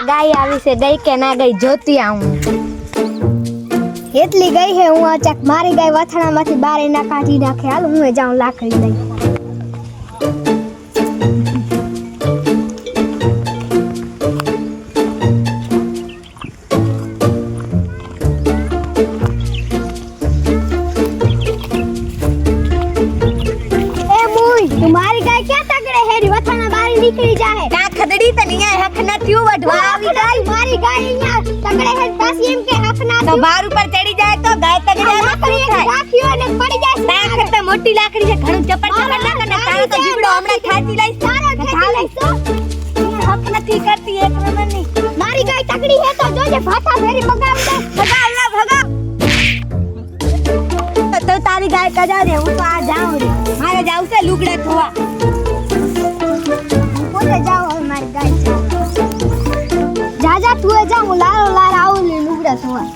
ગાય આવી છે, ગઈ કે ના ગઈ જોતી આવું. એટલી ગઈ હે હું અચાક મારી ગાય વાથણામાંથી બહાર ના કાઢી નાખે. હાલ હું જાઉં લાકડી લઈ. નીકળી જાહે કા ખદડી તને અહીંયા હક ન થયું વઢવા આવી ગઈ. મારી ગાય અહીંયા તગડે હે પાછી એમ કે હક ના તો બાર ઉપર ચડી જાય તો ગાય તગડે રાખીઓ ને પડી જાય. તાર કરતા મોટી લાકડી છે, ઘણું ચપટ ના કરે. તારો તો જીવડો હમણાં ખાતી લઈશ. તારો ખેંચી લઈશ તો હક નથી કરતી એક નંબરની. મારી ગાય તગડી હે તો જોજે ભાઠા ફેરી ભગાવ દે. ભગાવ ના ભગાવ. તો તારી ગાય કજા દે, હું તો આ જાઉં રે. મારે જાવું છે લુગડા ધોવા. જાઓ હવે મારી ગાય જાજા તું જા, હું લારો લાર આવું ને લુગડા ધોવા.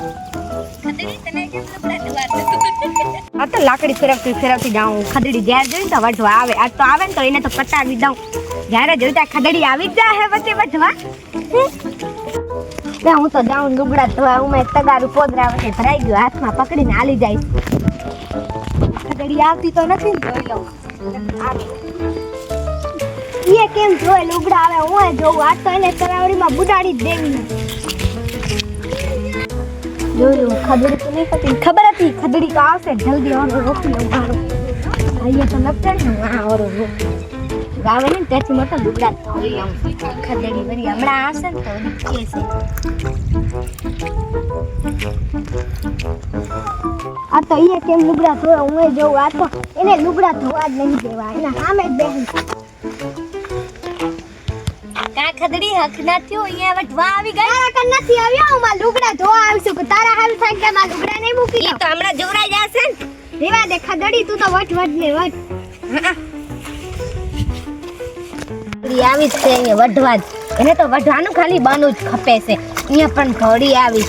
આ તો લાકડી ફેરવતી જાઉં. ખદડી જ્યારે જોઈને તો વઢવા આવે. આજ તો આવે ને તો એને તો પટાવી દઉં. જ્યારે જોઈ ત્યાં ખદડી આવી જ જાય વચ્ચે વઢવા. હું તો જાઉં લુગડા ધોવા. હું તગારું પોદરા વચ્ચે ભરાઈ ગયું, હાથમાં પકડીને હાલી જાય. ખદડી આવતી તો નથી ને, જોઈ લઉં. એ કેમ જોય લુગડા આવે હું જોઉં. આ તો એને તરાવડીમાં બુડાડી જ દેવી. જોયું ખદડી તો નહીં પતી. ખબર હતી ખદડી તો આવશે, જલ્દી ઓરો રોકી લઉં. અહીંયા તો લપટે ને આ ઓરો ગાવે ને ત્યાંથી મોટો લુગડા ધોઈ લઉં. ખદડી વળી હમણાં આવશે ને તો કે છે. આ તો એ કેમ લુગડા ધોય હું જોઉં. આ તો એને લુગડા ધોવા જ નહીં દેવા, એના સામે જ બેસી. કા ખદડી હક ના થયો, અહીંયા વઢવા આવી ગઈ. તારા કન નથી આવ્યો, હું માં લુગડા ધોવા આવીશું. કે તારા હાલ થાય કે માં લુગડા નહીં મૂકી ઈ તો હમણાં જોરાઈ જશે ને. રેવા દે ખદડી, તું તો વઢ ને વઢ. ખદડી આવી જ છે અહીંયા વઢવા જ. એને તો વઢવાનું ખાલી બાનું જ ખપે છે. અહીંયા પણ ઘોડી આવી.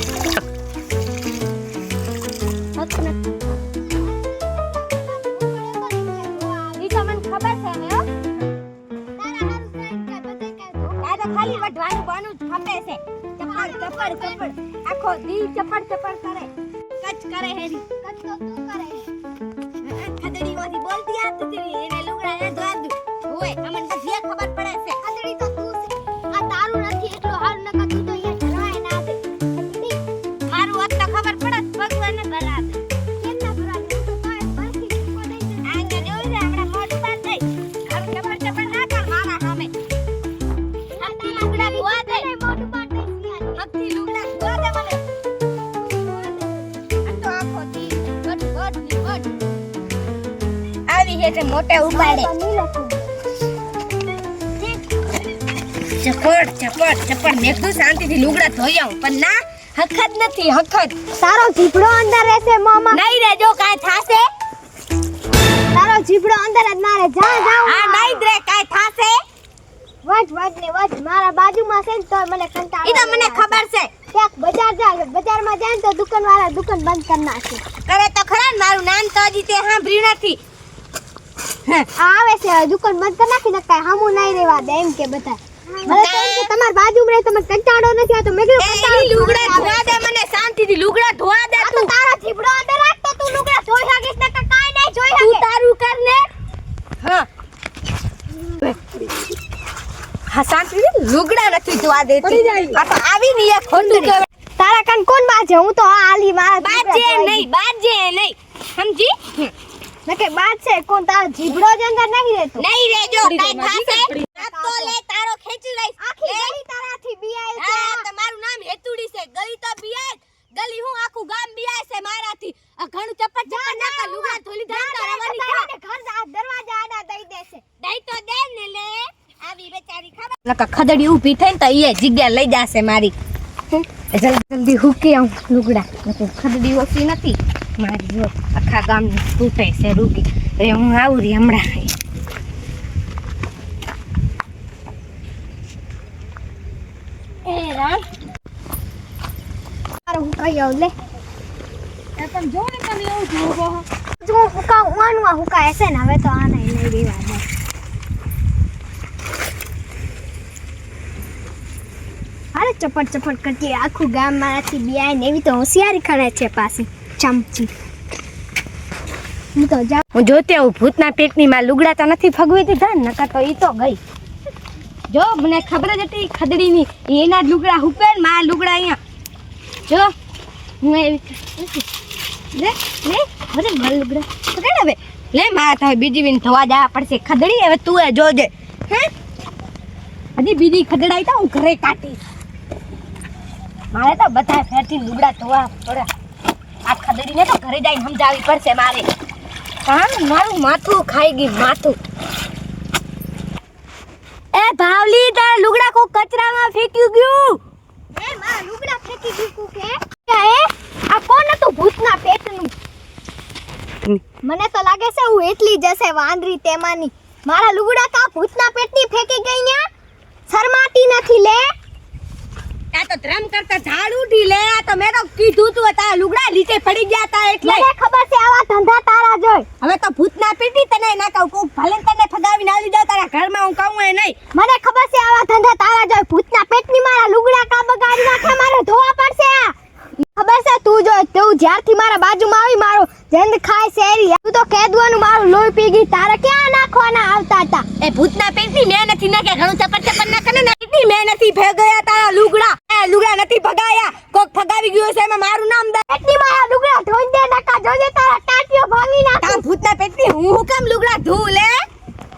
ખાલી વઢવાનું બાનું જ ખપે છે. ચપડ આખો દી ચપડ કરે. કચ કરે હેરી. કચ તો તું કરે. ખદડી માંથી બોલતી આવતી એને લુગડા એ ધોવા દઉં. ઓય અમને તો જે ખબર પડે છે. ખદડી તો તું છે. આ તારું નથી એટલો હાર નકા તું તો અહીંયા ઢળવાય ના દે. મારું વાત તો ખબર પડે ભગવાનને બરાબર. કેમ ના ભરાવે? હું તો કાય પાછી કો દઈ દે. આને જોઈ રે હમણાં મોઢું બાંધ દઈ. આમ ચપડ ના કર મારા સામે. હત્તી લુગડા ધોવા દે. મોઢું બાંધ દઈ. હત્તી લુગડા ધોવા દે મને. આ તો આખો દી વટ આવી હે તે મોટે ઉપાડે. ચપડ મેં તો શાંતિથી લુગડા ધોઈ આવું, પણ ના હખત નથી હખત. તારો જીભડો અંદર રહેશે મોમાં. નહીં રે જો કાઈ થાશે. તારો જીભડો અંદર જ મારે જા આ નહીં રે કાઈ થાશે. વટ ને વટ મારા બાજુમાં છે ને તો મને કંટાળો. ઈ તો મને ખબર છે. ક્યાંક બજારમાં જાય ને તો દુકાનવાળા દુકાન બંધ કરી નાખે. કરે તો ખરા ને, મારું નામ તો હજી તે સાંભળ્યું નથી. આવે છે દુકાન બંધ કરી નાખી ને કાઈ હામું નહીં રહેવા દે એમ કે બધા. મને તો એમ કે તમાર બાજુમાં રહે તમે કંટાળો નથી આવતો. મેં કીધું કંટાળો લુગડા ધોવા દે મને શાંતિથી. લુગડા ધોવા દે તું. તારો જીભડો અંદર રાખ તો તું લુગડા ધોઈ શકીશ ને કાઈ નહીં જોઈ શકે. તું તારું કર ને. હા શાંતિથી લુગડા નથી ધોવા દેતી. આ તો આવી ની એક ખોટું કહેવાય. તારા કાન કોણ બાજે? હું તો આલી મારા બાજે નહીં સમજી. નકે બાજ છે કોણ? તારો જીભડો જ અંદર નહીં રહેતો. નહીં રેજો કાઈ થાશે. આ તો લે તારો ખેંચી લઈશ. આખી ગલી તારાથી બિયાય છે. હા તમારું નામ હેતુડી છે. ગલી તો બિયાય. ગલી હું આખું ગામ બિયાય છે મારાથી. આ ઘણું ચપટ ના કર. લુગડા ધોલી ધોઈ તો રહેવાની છે. ઘર દરવાજા આડા દઈ દેશે. દઈ તો દે ને લે. આવી બેચારી ખબર લકા ખદડી ઊભી થઈ ને તો ઈ જગ્યા લઈ જાશે મારી. જલ્દી હુકી આવું લુગડા. ખદડી ઓછી નથી મારી. જો આખા ગામની તૂટે છે રૂગી. અરે હું આવું રી હમણાં. એ રામ તારો હું કઈ આવ લે. તમે જો ને તમે એવું જોવો. જો હુકા ઉવાનું હુકા હશે ને હવે તો આ નહીં લઈ દેવા દે. હાલ ચપટ ચપટ કરતી આખું ગામ મારાથી બિયાય ને એવી તો હોશિયારી કરે છે પાછી ચમચી. હું તો જાઉં. હું જોતી આવું ભૂતના પેટની માં લુગડા તો નથી ફગવી દીધા ને, નકર તો ઈ તો ગઈ. જો મને ખબર જ હતી ખદડીની એના જ લુગડા હુપે ને મારા લુગડા અહીંયા. જો હું એવી લે લે અરે મારા લુગડા પકડ હવે લે મારા તો બીજી વિન ધોવા જવા પડશે. ખદડી હવે તું એ જોજે. હે હજી બીજી ખદડાઈ તો હું ઘરે કાઢીશ. મારે તો બધા ફેરથી લુગડા ધોવા પડે. આ ખદડીને તો ઘરે જઈને સમજાવવી પડશે મારે. હા મારું માથું ખાઈ ગઈ માથું. એ ભાવલી તારા લુગડા કો કચરામાં ફેંક્યું ગયું. એ મારા લુગડા ફેંકી દીધું કે એ આ કોણ હતું ભૂતના પેટનું? મને તો લાગે છે હું એટલી જશે વાંદરી તેમાંની. મારા લુગડા કા ભૂતના પેટની ફેંકી ગઈ ન્યા? શરમાતી નથી લે. આ તો ધ્રમ કરતા ઝાડ ઉઠી લે. આ તો મેં તો કીધું તું તારા લુગડા નીચે પડી ગયા તા એટલે. મને ખબર છે આવા ધંધા તારા જોઈ. હવે તો ભૂતના પેટી તને ના કહું કો ભલે તને ફગાવીને આવી જાવ તારા ઘરમાં હું કહું એ નહીં. મને ખબર છે આવા ધંધા તારા જોઈ. ભૂતના પેટની મારા લુગડા કા બગાડી નાખે મારે ધોવા પડશે. ખબર છે તું જો તું જ્યારથી મારા બાજુમાં આવી મારો જંદ ખાય શેરી તું તો કેદવાનું મારું લોહી પી ગઈ. તારે ક્યાં નાખવાના આવતા હતા? એ ભૂતના પેટી મેં નથી નાખ્યા. ઘણું ચપટ ચપટ ના કરે ને પેટી મેં નથી ભગાયા તારા લુગડા. એ લુગડા નથી ભગાયા. કોક ફગાવી ગયો છે એમાં મારું નામ દે. પેટની મારા લુગડા ધોઈ દે નકા જોજે તારા ટાટિયો ભાંગી નાખ. તારા ભૂતના પેટી હું કેમ લુગડા ધોઉં લે?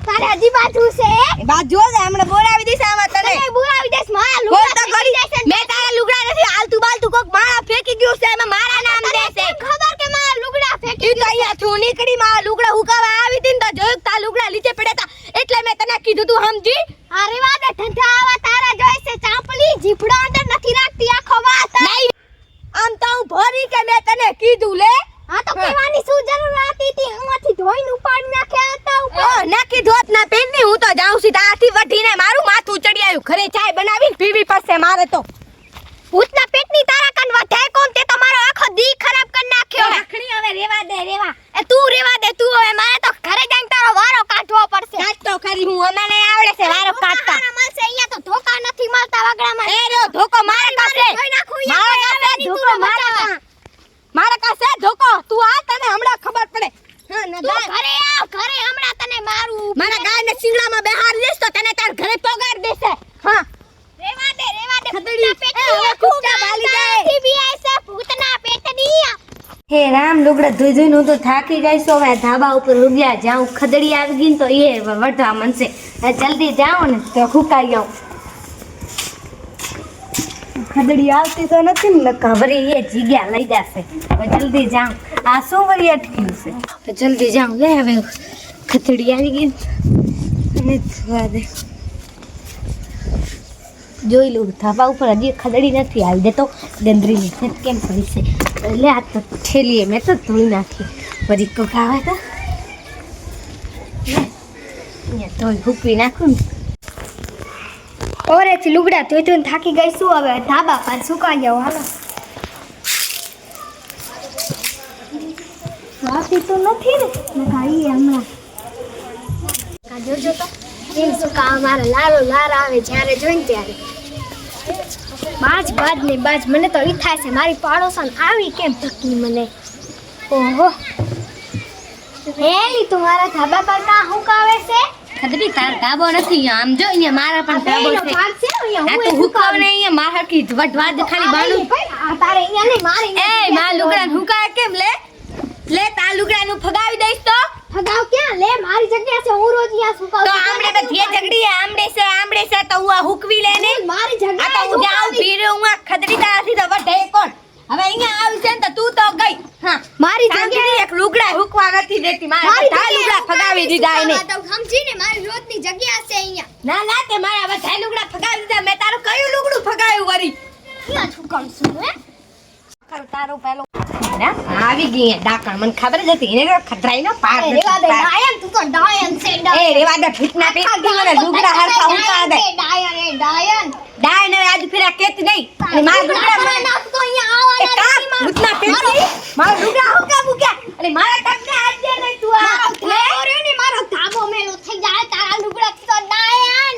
તારે હજી બાજુ છે એ બાજુ જ હમણાં બોલાવી દઈશ આમાં તને. તને બોલાવી દેસ મારા બોલ લુગડા તો કરી. મેં તારા લુગડા નથી આલતું બાલતું કોક મારા ફેંકી ગયું છે એમાં મારા નામ દે છે. ખબર કે મારા લુગડા ફેંકી ઈ તો અહીંયા છું નીકળી મારા લુગડા હુકાવા આવી હતી ને તો જોયું તારા લુગડા નીચે પડ્યા હતા એટલે મેં તને કીધું તું સમજી. આ રેવા દે ધંધા આવા તારા જોઈ છે ચાંપલી જીભડો અંદર નથી રાખતી આખો વાત. નહીં આમ તો હું ભરી કે મેં તને કીધું લે. આ તો કહેવાની શું જરૂર હતી તી આમાંથી ધોઈને ઉપાડી નાખ્યા હતા ઉપર. નાખી ધોત ના પેનની હું તો જાઉં છું તાથી વઢીને મારું માથું ચડી આવ્યું. ઘરે ચાય બનાવીને પીવી પડશે મારે તો. ભૂતના પેટની તારા કન વધાય કોણ? તે તમારો આખો દી ખરાબ કરી નાખ્યો. રાખણી હવે રેવા દે રેવા. એ તું રેવા દે તું હવે મારે તો ઘરે જઈને તારો વારો કાઢવો પડશે. કાટ તો ખરી હું અમને આવડે છે વારો કાઢતા. મારા મળશે અહીંયા તો ધોકા નથી મળતા વગડામાં. એ રો ધોકો મારે કાસે. ધોઈ નાખું મારા કાસે ધોકો મારા કાસે ધોકો. તું આ તને હમણાં ખબર પડે. હા ના તું ઘરે આવ ઘરે હમણાં તને મારું. મારા ગાયને શિંગડામાં બેહાર દેસ તો તને તાર ઘરે પગાર દેશે. હા રેવા દે ખદડી. પેટની હવે કુકડા બાલી જાય. બીઆઈ છે ભૂતના પેટની. હે રામ લુગડા ધોઈ ધોઈને હું તો થાકી ગઈ છું. હવે ધાબા ઉપર ઉગ્યા જાઉં. ખદડી આવી ગઈ ને તો એ વઢવા મનશે. જલ્દી જાઉં ને તો હુકાઈ આવું. ખદડી આવતી તો નથી ને ખબરી એ જીગ્યા લઈ જશે. હવે જલ્દી જાઉં. આ શું વળી અટક્યું છે? હવે જલ્દી જાઉં. લે હવે ખદડી આવી ગઈ અને ધોવા દે. જોઈ લઉં ધાબા ઉપર હજી ખદડી નથી આવી. દે તો ગંદરીની ખેત કેમ પડી છે? એટલે આ તો ઠેલીએ મેં તો ધોઈ નાખી. વળી કોક આવે તો અહીંયા ધોઈ હૂકવી નાખું ને. ઓરેથી લુગડા ધોઈ ધોઈને થાકી ગઈ છું. હવે ધાબા પર સુકાઈ જાવ હાલો. વાતી તો નથી ને નકાઈ હમણાં. આ જોજો તો એમ સુકા મારા લારો લાર આવે જ્યારે જોઈને ત્યારે. બાજ ને બાજ મને તો ઈ થાય છે મારી પાડોસન આવી કેમ થકી મને. ઓહો હેલી તું મારા ધાબા પર કા હુકાવે છે? ખદડી તાર ધાબો નથી. આમ જો અહીંયા મારા પણ ધાબો એનો છે. ભાગ છે અહીંયા આ હું તો હુકાવ ને અહીંયા માર હરકી વઢવા જ ખાલી બાણું. તારે અહીંયા નહીં મારે એ માર લુગડા હુકાય કેમ લે? લે તાર લુગડા નું ફગાવી દઈશ તો ફગાવ ક્યાં લે મારી જગ્યા છે હું રોજ અહીંયા સુકાવ. તો આમડે બધી ઝગડી આમડે છે તો હું આ હુકવી લે ને. મારી આ જગ્યા તો હું જાઉં ભીરે હું આ ખદડી તારાથી તો વઢે કોણ. હવે અહીંયા આવી છે ને તો તું તો ગઈ. હા મારી જગ્યાએ એક લુગડા હુકવા નથી દેતી. મારા બધા લુગડા ફગાવી દીધા એને. સમજીને મારી રોજની જગ્યા છે અહીંયા. ના ના તે મારા બધા લુગડા ફગાવી દીધા. મેં તારું કયું લુગડું ફગાવ્યું વરી? ક્યાં છુકમ છું હે? તારું પેલો ના આવી ગઈ અહીંયા ડાકણ. મને ખબર જ હતી એને ખતરાઈ નો પાર નથી. રેવા દે ડાયન તું તો ડાયન છે એ રેવા દે ભૂતના પેટની મને લુગડા હરખા હુકા દે. ડાયન ડાય ને આજ ફેરા કેતી નહીં. અને મારા લુગડા મને નાખતો અહીંયા એ કા ભૂતના પેટની મારા લુગડા હુકા મૂક્યા. અને મારા ટકને આજ દે નહીં તું આ. લે ઓરેની મારો ધાબો મેલો થઈ જાય તારા લુગડા તો ડાયન.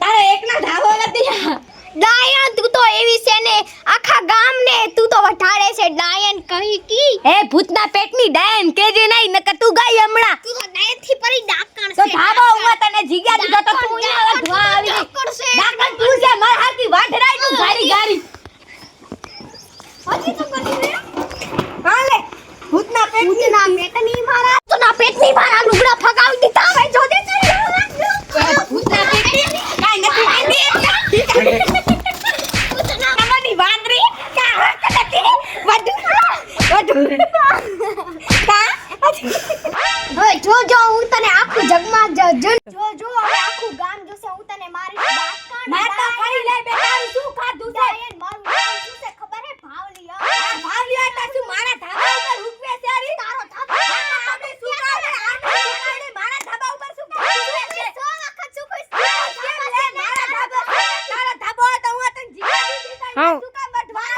તારે એકના ધાબો નથી. ડાયન તું તો છે ને આખા ગામને તું તો વઢાડે છે ડાયન કહી કી એ ભૂતના પેટની ડાયન કેજે નહીં નકર તું ગઈ હમણાં. તું તો ડાયન થી પરી ડાકણ તો છે ધાબો ઉવા તને જીગ્યા દીધો તો તું અહીંયા ધોવા આવી ગઈ. ડાકણ તું છે માર હાથી વાઢરાય તું ગાડી ગાડી. હજી તો કરી રે હાલે ભૂતના પેટની મારા લુગડા ફગાવી દીધા હવે જોજે ભૂતના પેટની કાઈ નથી આંધી તમારી વાંદરી કા હક નથી વધુ હવે જો હું તને આખું જગમાં જો હવે આખું ગામ જોશે હું તને મારી માર તો ફરી લે બે તારું શું ખાધું છે મારું નામ શું છે ખબર હે ભાવલિયા ભાવલિયા તો શું મારા ધાબા ઉપર રૂપવે છે તારો ધાબા આપણે શું કાલે આને મારા ધાબા ઉપર શું ખાધું છે સો વખત શું કોઈ મારા ધાબા તારા ધાબો તો હું તને જીવા દીધી હા. તું કા બઢવા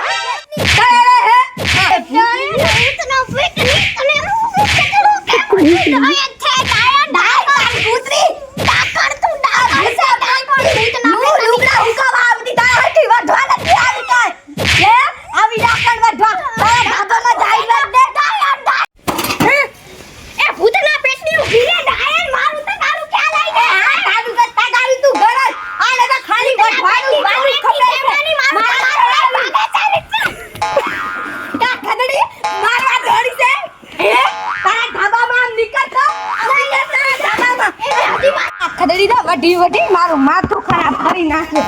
વઢી વઢી મારું માથું ખરાબ કરી નાખ્યું.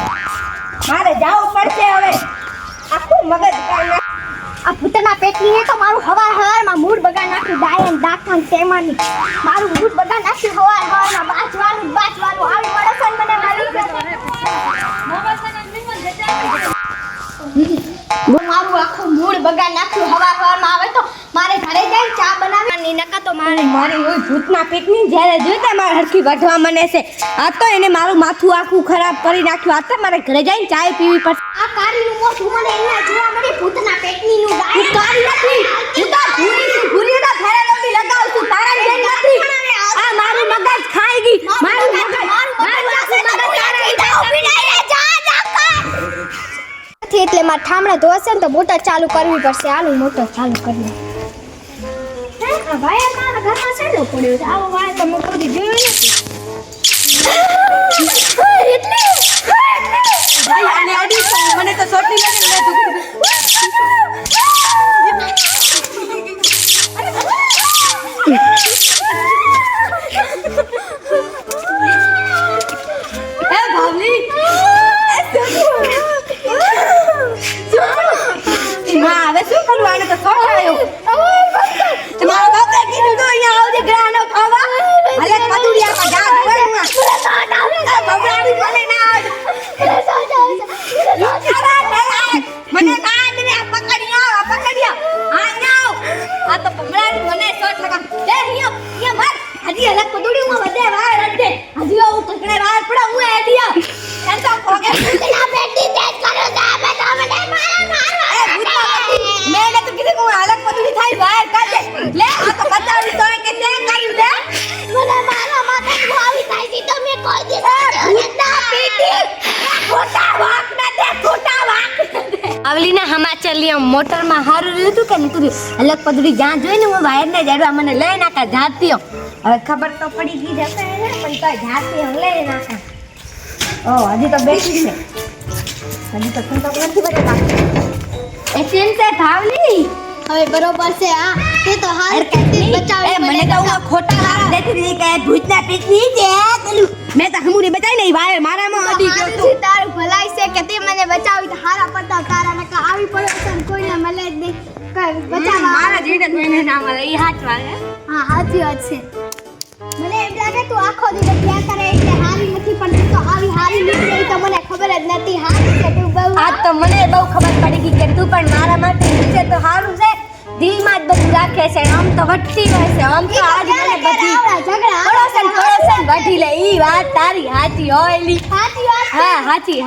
મારે જાવું પડશે હવે આખું મગજ કાઢી આ ભૂતના પેટની એ તો મારું હવારમાં મૂડ બગાડ નાખ્યું ડાયન ડાકણ તેમાની મારું મૂડ બગાડ નાખ્યું હવારમાં બાજવાનું આવી મળે મને મારું આખું મૂડ બગાડ નાખ્યું હવારમાં આવે તો મારે ઘરે જઈને ચા બનાવવાની નકા તો મારે મારી ઓય ભૂતના પેટની જ્યારે જોતા મારે હરખી વધવા મને છે. આ તો એને મારું માથું આખું ખરાબ કરી નાખ્યું. આ તો મારે ઘરે જઈને ચાય પીવી પડશે. આ કારીનું મોઢું મને અહીંયા જોવા મળે ભૂતના પેટનીનું તું કાળી નથી તું તો ભૂરી ના ફેરેલોડી લગાવ છું તારા જેમ નથી. આ મારું મગજ ખાઈ ગઈ મારું મગજ એટલે મારા ઠામડા ધોશે ને તો મોટર ચાલુ કરવી પડશે. હાલું મોટર ચાલુ કરી ભાઈ મારા ઘરમાં સેલો પડ્યો છે આવો વાય તો મોટો દી જોયો નથી ભાઈ આને અડી મને તો સોટલી લાગે ને એ ભાવલી માં હવે શું કરું આને તો સોટાયો તમારો બાપે કીધું તો અહીંયા આવજે ગ્રાનો ખાવા ભલે કદુડિયામાં જા પડું બબડાવી ભલે ના મને કાંદ ને પકડ્યા આ નાવ આ તો પકડાવી મને શોટ લગા એ અહીંયા માર હજી અલગ કદુડિયામાં વધે વાર રડે હજી હું પકડે વાર પડા હું એડિયા એમ તો કોકે ના બેટી તેજ કરો જા મે તમને મારા એ ભૂતા મેને તો કીધું કે હું અલગ કદુડી થાય વાર કાઢે લે આ તો બતાવી તો કે તે કર્યું લે મને મારા માથે આવી થાય છે તો મે કોઈ દી ભૂતા પેટી ખોટા વાક ના દે ખોટા વાક આવલીના હમાચલી મોટરમાં હારું રહ્યું હતું કે નતું અલગ પદડી જ્યાં જોઈને હું વાયર ને જાડવા મને લઈ નાખા જાતીઓ હવે ખબર તો પડી ગઈ જશે ને પણ તો જાતી હું લઈ નાખા ઓ હજી તો બેઠી છે હજી તો સંતો નથી બજે એ કેમ છે ભાવલી હવે બરોબર છે આ તે તો હાર કેતી બચાવી મને તો હું ખોટા વાક દેતી હતી કે ભૂતના પેટની છે પેલું મેં તો હમુરી બચાઈ નહીં વાયર મારામાં અડી ગયો તો તારું ભલાઈ છે કે તે મને બચાવી તો હારા પડતા તારા નકા આવી પડે છે કોઈને મળે જ નહીં કઈ બચાવવા મારા જીને મને ના મળે ઈ હાથ વાગે હા સાચી વાત છે મને એમ લાગે તું આખો દિવસ ત્યાં કરે એટલે હારી નથી પણ તું તો આવી હારી નીકળી તો મને ખબર જ નથી હારી છે તું બહુ આ તો મને બહુ ખબર પડી ગઈ કે તું પણ મારા માટે છે તો સારું છે દિલમાં જ બધું રાખે છે આમ તો વટતી હોય છે આમ તો આજ મને બધી પડોસન વઢી લે ઈ વાત તારી હાચી હોયલી સાચી વાત હા હાચી